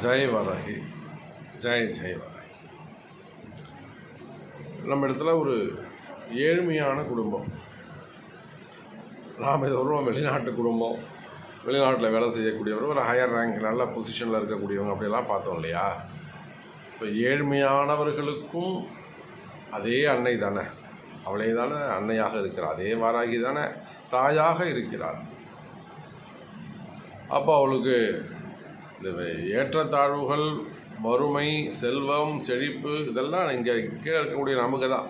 ஜெய் வராகி, ஜெய் ஜெய் வராகி. நம்ம இடத்துல ஒரு ஏழ்மையான குடும்பம். நாம் இது வருவோம் வெளிநாட்டு குடும்பம், வெளிநாட்டில் வேலை செய்யக்கூடியவர், ஒரு ஹையர் ரேங்க் நல்ல பொசிஷனில் இருக்கக்கூடியவங்க அப்படிலாம் பார்த்தோம் இல்லையா. இப்போ ஏழ்மையானவர்களுக்கும் அதே அன்னை தானே, அவளே தானே அன்னையாக இருக்கிறார், அதே வாராகி தானே தாயாக இருக்கிறார். அப்போ அவளுக்கு இந்த ஏற்றத்தாழ்வுகள், வறுமை, செல்வம், செழிப்பு இதெல்லாம் இங்கே கீழே இருக்கக்கூடிய நமக்கு தான்,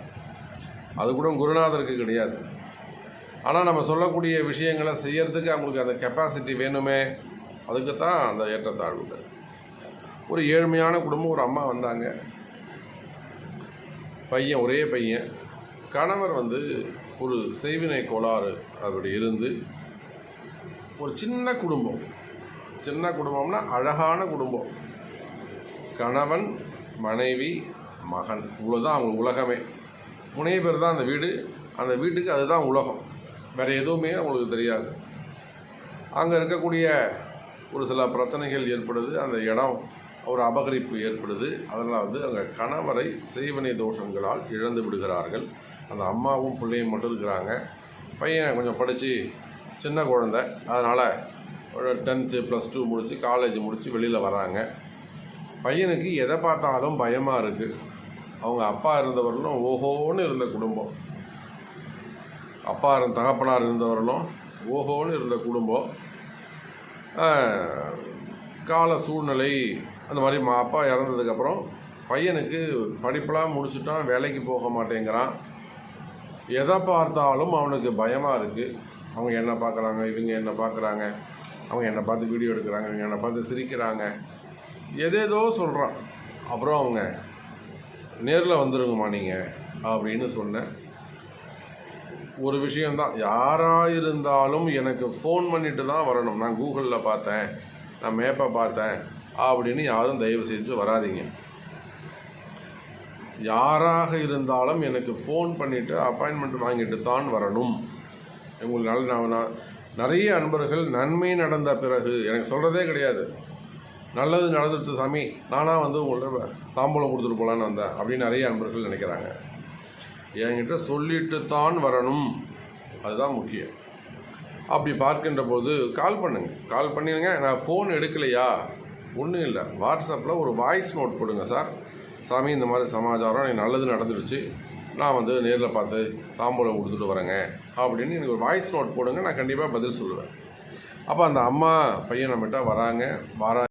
அது கூட குருநாதருக்கு கிடையாது. ஆனால் நம்ம சொல்லக்கூடிய விஷயங்களை செய்யறதுக்கு அவங்களுக்கு அந்த கெப்பாசிட்டி வேணுமே, அதுக்கு தான் அந்த ஏற்றத்தாழ்வுகள். ஒரு ஏழ்மையான குடும்பம், ஒரு அம்மா வந்தாங்க, பையன், ஒரே பையன். கணவர் ஒரு செய்வினை கோளாறு அப்படி இருந்து ஒரு சின்ன குடும்பம். சின்ன குடும்பம்னா அழகான குடும்பம். கணவன், மனைவி, மகன், இவ்வளோதான் அவங்க உலகமே. 3 பேர் தான் அந்த வீடு, அந்த வீட்டுக்கு அதுதான் உலகம், வேறு எதுவுமே அவங்களுக்கு தெரியாது. அங்கே இருக்கக்கூடிய ஒரு சில பிரச்சனைகள் ஏற்படுது, அந்த இடம் ஒரு அபகரிப்பு ஏற்படுது. அதனால் அங்கே கணவரை செய்வினை தோஷங்களால் இழந்து விடுகிறார்கள். அந்த அம்மாவும் பிள்ளையும் மட்டும் இருக்கிறாங்க. பையன் கொஞ்சம் படித்து சின்ன குழந்தை, அதனால் ஒரு 10th +2 முடித்து காலேஜ் முடித்து வெளியில் வராங்க. பையனுக்கு எதை பார்த்தாலும் பயமாக இருக்குது. அவங்க அப்பா இருந்தவர்களும் ஓஹோன்னு இருந்த குடும்பம், தகப்பனார் இருந்தவர்களும் ஓஹோன்னு இருந்த குடும்பம். கால சூழ்நிலை அந்த மாதிரி அப்பா இறந்ததுக்கப்புறம் பையனுக்கு படிப்பெல்லாம் முடிச்சுட்டான், வேலைக்கு போக மாட்டேங்கிறான். எதை பார்த்தாலும் அவனுக்கு பயமாக இருக்குது. அவங்க என்ன பார்க்குறாங்க, இவங்க என்ன பார்க்குறாங்க, அவங்க என்னை பார்த்து வீடியோ எடுக்கிறாங்க, இவங்க என்னை பார்த்து சிரிக்கிறாங்க, எதேதோ சொல்கிறான். அப்புறம் அவங்க நேரில் வந்துருங்கம்மா நீங்கள் அப்படின்னு சொன்னேன். ஒரு விஷயந்தான், யாராக இருந்தாலும் எனக்கு ஃபோன் பண்ணிட்டு தான் வரணும். நான் கூகுளில் பார்த்தேன், நான் மேப்பை பார்த்தேன் அப்படின்னு யாரும் தயவு செஞ்சு வராதிங்க. யாராக இருந்தாலும் எனக்கு ஃபோன் பண்ணிவிட்டு அப்பாயின்மெண்ட் வாங்கிட்டு தான் வரணும். உங்களுக்கு நிறைய அன்பர்கள் நன்மை நடந்த பிறகு எனக்கு சொல்கிறதே கிடையாது, நல்லது நடந்துட்டு சாமி, நானாக உங்கள்ட்ட தாம்பூலம் கொடுத்துட்டு போகலான்னு வந்தேன் அப்படின்னு நிறைய அன்பர்கள் நினைக்கிறாங்க. என்கிட்ட சொல்லிட்டு தான் வரணும், அதுதான் முக்கியம். அப்படி பார்க்கின்ற போது கால் பண்ணிடுங்க. நான் ஃபோன் எடுக்கலையா, ஒன்றும் இல்லை, வாட்ஸ்அப்பில் ஒரு வாய்ஸ் நோட் போடுங்க. சார், சாமி இந்த மாதிரி சமாச்சாரம், எனக்கு நல்லது நடந்துடுச்சு, நான் நேரில் பார்த்து தாம்பூலம் கொடுத்துட்டு வரேங்க அப்படின்னு எனக்கு ஒரு வாய்ஸ் நோட் போடுங்க, நான் கண்டிப்பாக பதில் சொல்லுவேன். அப்போ அந்த அம்மா பையன் நம்மகிட்ட வராங்க.